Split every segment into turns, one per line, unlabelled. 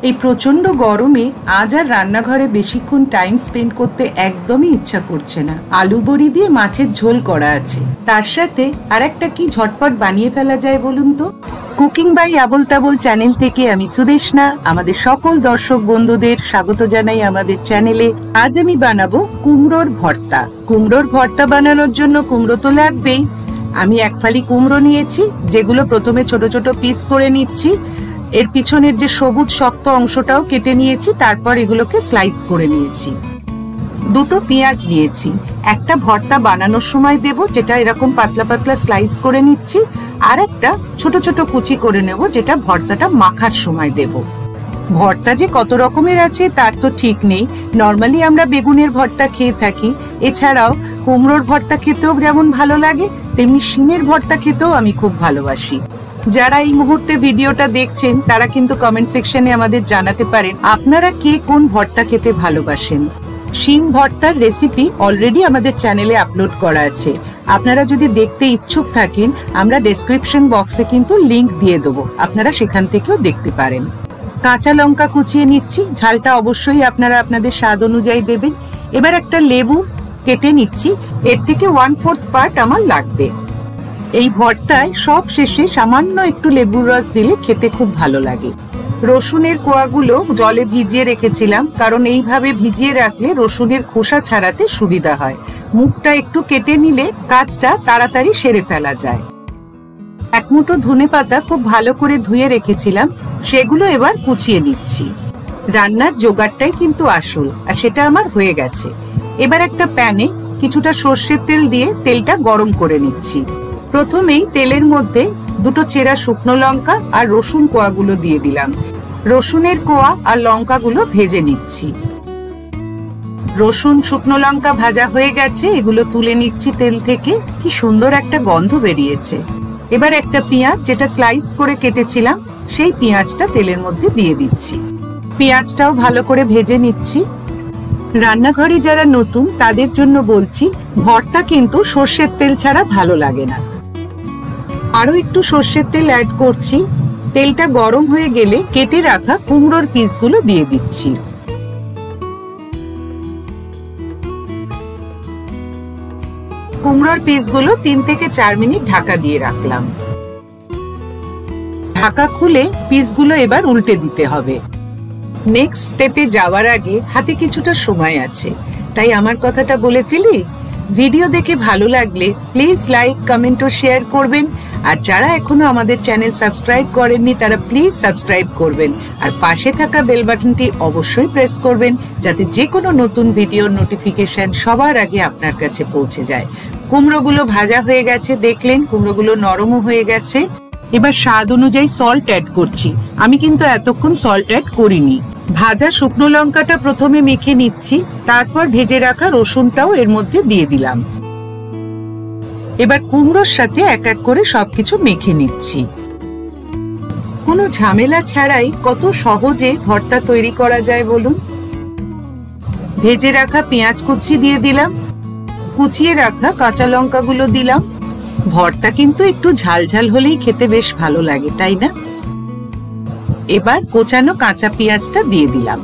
এই প্রচণ্ড গরমে আজ আর রান্নাঘরে বেশিক্ষণ টাইম স্পেন্ড করতে একদমই ইচ্ছা করছে না। আলু বড়ি দিয়ে মাছের ঝোল করা আছে, তার সাথে আর একটা কি ঝটপট বানিয়ে ফেলা যায় বলুন তো। Cooking by Abol Tabol channel থেকে আমি সুদেশনা আমাদের সকল দর্শক বন্ধুদের স্বাগত জানাই আমাদের চ্যানেলে। আজ আমি বানাবো কুমড়োর ভর্তা। কুমড়োর ভর্তা বানানোর জন্য কুমড়ো তো লাগবেই। আমি এক ফালি কুমড়ো নিয়েছি, যেগুলো প্রথমে ছোট ছোট পিস করে নিচ্ছি। এর পিছনের যে সবুজ শক্ত অংশটাও কেটে নিয়েছি, তারপর এগুলোকে স্লাইস করে নিয়েছি। দুটো পেঁয়াজ নিয়েছি, একটা ভর্তা বানানোর সময় দেব, যেটা এরকম পাতলা পাতলা স্লাইস করে নিচ্ছি, আর একটা ছোট ছোট কুচি করে নেব, যেটা ভর্তাটা মাখার সময় দেব। ভর্তা যে কত রকমের আছে তার তো ঠিক নেই। নর্মালি আমরা বেগুনের ভর্তা খেয়ে থাকি, এছাড়াও কুমড়োর ভর্তা খেতেও যেমন ভালো লাগে, তেমনি শিমের ভর্তা খেতেও আমি খুব ভালোবাসি। যারা এই মুহূর্তে ভিডিওটা দেখছেন তারা কিন্তু কমেন্ট সেকশনে আমাদের জানাতে পারেন আপনারা কে কোন ভর্তা খেতে ভালোবাসেন। শিম ভর্তার রেসিপি অলরেডি আমাদের চ্যানেলে আপলোড করা আছে, আপনারা যদি দেখতে ইচ্ছুক থাকেন আমরা ডেসক্রিপশন বক্সে কিন্তু লিংক দিয়ে দেবো, আপনারা সেখান থেকেও দেখতে পারেন। কাঁচা লঙ্কা কুচিয়ে নিচ্ছি, ঝালটা অবশ্যই আপনারা আপনাদের স্বাদ অনুযায়ী দেবেন। এবার একটা লেবু কেটে নিচ্ছি, এর থেকে 1/4 পার্ট আমার লাগবে। এই ভর্তায় সব শেষে সামান্য একটু লেবুর রস দিলে খেতে খুব ভালো লাগে। রসুনের কোয়াগুলো জলে ভিজিয়ে রেখেছিলাম, কারণ এইভাবে ভিজিয়ে রাখলে রসুনের খোসা ছাড়াতে সুবিধা হয়। মুখটা একটু কেটে নিলে কাজটা তাড়াতাড়ি সেরে ফেলা যায়। এক মুঠো ধনেপাতা খুব ভালো করে ধুয়ে রেখেছিলাম, সেগুলো এবার কুচিয়ে নিচ্ছি। রান্নার জোগাড়টাই কিন্তু আসল, আর সেটা আমার হয়ে গেছে। এবার একটা প্যানে কিছুটা সর্ষের তেল দিয়ে তেলটা গরম করে নিচ্ছি। প্রথমেই তেলের মধ্যে দুটো চেরা শুকনো লঙ্কা আর রসুন কোয়াগুলো দিয়ে দিলাম। রসুনের কোয়া আর লঙ্কাগুলো ভেজে নিচ্ছি। রসুন শুকনো লঙ্কা ভাজা হয়ে গেছে, এগুলো তুলে নিচ্ছি তেল থেকে। কি সুন্দর একটা গন্ধ বেরিয়েছে। এবার একটা পেঁয়াজ যেটা স্লাইস করে কেটেছিলাম, সেই পেঁয়াজটা তেলের মধ্যে দিয়ে দিচ্ছি। পেঁয়াজটাও ভালো করে ভেজে নিচ্ছি। রান্নাঘরে যারা নতুন তাদের জন্য বলছি, ভর্তা কিন্তু সর্ষের তেল ছাড়া ভালো লাগে না। আরো একটু সর্ষের তেল অ্যাড করছি। তেলটা গরম হয়ে গেলে কেটে রাখা কুমড়োর পিসগুলো দিয়ে দিচ্ছি। কুমড়োর পিসগুলো 3 থেকে 4 মিনিট ঢাকা দিয়ে রাখলাম। ঢাকা খুলে পিসগুলো এবার উল্টে দিতে হবে। নেক্সট স্টেপে যাওয়ার আগে হাতে কিছুটা সময় আছে, তাই আমার কথাটা বলে ফেলি। ভিডিও দেখে ভালো লাগলে প্লিজ লাইক, কমেন্ট ও শেয়ার করবেন। আর যারা এখনো আমাদের চ্যানেল সাবস্ক্রাইব করেননি তারা প্লিজ সাবস্ক্রাইব করবেন, আর পাশে থাকা বেল বাটনটি অবশ্যই প্রেস করবেন, যাতে যে কোনো নতুন ভিডিওর নোটিফিকেশন সবার আগে আপনার কাছে পৌঁছে যায়। কুমড়োগুলো ভাজা হয়ে গেছে, দেখলেন কুমড়োগুলো নরমও হয়ে গেছে। এবার স্বাদ অনুযায়ী সল্ট অ্যাড করছি। আমি কিন্তু এতক্ষণ সল্ট অ্যাড করিনি। ভাজা শুকনো লঙ্কাটা প্রথমে মেখে নিচ্ছি, তারপর ভেজে রাখা রসুনটাও এর মধ্যে দিয়ে দিলাম। এবার কুমড়োর সাথে এক এক করে সবকিছু মেখে নিচ্ছি। কোনো ঝামেলা ছাড়াই কত সহজে ভর্তা তৈরি করা যায় বলুন। ভেজে রাখা পেঁয়াজ কুচি দিয়ে দিলাম, কুচিয়ে রাখা কাঁচা লঙ্কাগুলো দিলাম। ভর্তা কিন্তু একটু ঝাল ঝাল হলেই খেতে বেশ ভালো লাগে, তাই না? এবার কোচানো কাঁচা পেঁয়াজটা দিয়ে দিলাম।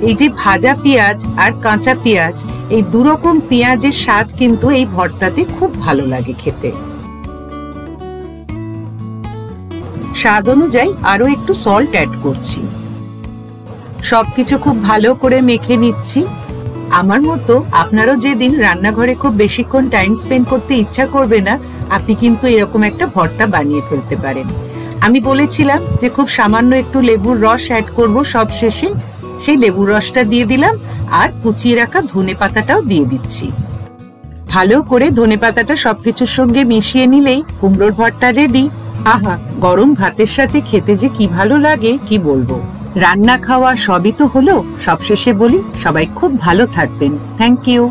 এই যে ভাজা পেঁয়াজ আর কাঁচা পেঁয়াজ, এই দুরকম পেঁয়াজের স্বাদ কিন্তু এই ভর্তাতে খুব ভালো লাগে খেতে। স্বাদ অনুযায়ী আরো একটু সল্ট অ্যাড করছি। সবকিছু খুব ভালো করে মেখে নিচ্ছি। আমার মতো আপনারও যেদিন রান্নাঘরে খুব বেশিক্ষণ টাইম স্পেন্ড করতে ইচ্ছা করবে না, আপনি কিন্তু এরকম একটা ভর্তা বানিয়ে ফেলতে পারেন। আমি বলেছিলাম যে খুব সামান্য একটু লেবুর রস অ্যাড করব সব শেষে, সেই লেবুর রসটা দিয়ে দিলাম, আর কুচিয়ে রাখা ধনেপাতাটাও দিয়ে দিচ্ছি। ভালো করে ধনেপাতাটা সবকিছুর সঙ্গে মিশিয়ে নিলেই কুমড়োর ভর্তা রেডি। আহা, গরম ভাতের সাথে খেতে যে কি ভালো লাগে কি বলবো। রান্না খাওয়া সবই তো হলো, সবশেষে বলি সবাই খুব ভালো থাকবেন। Thank you.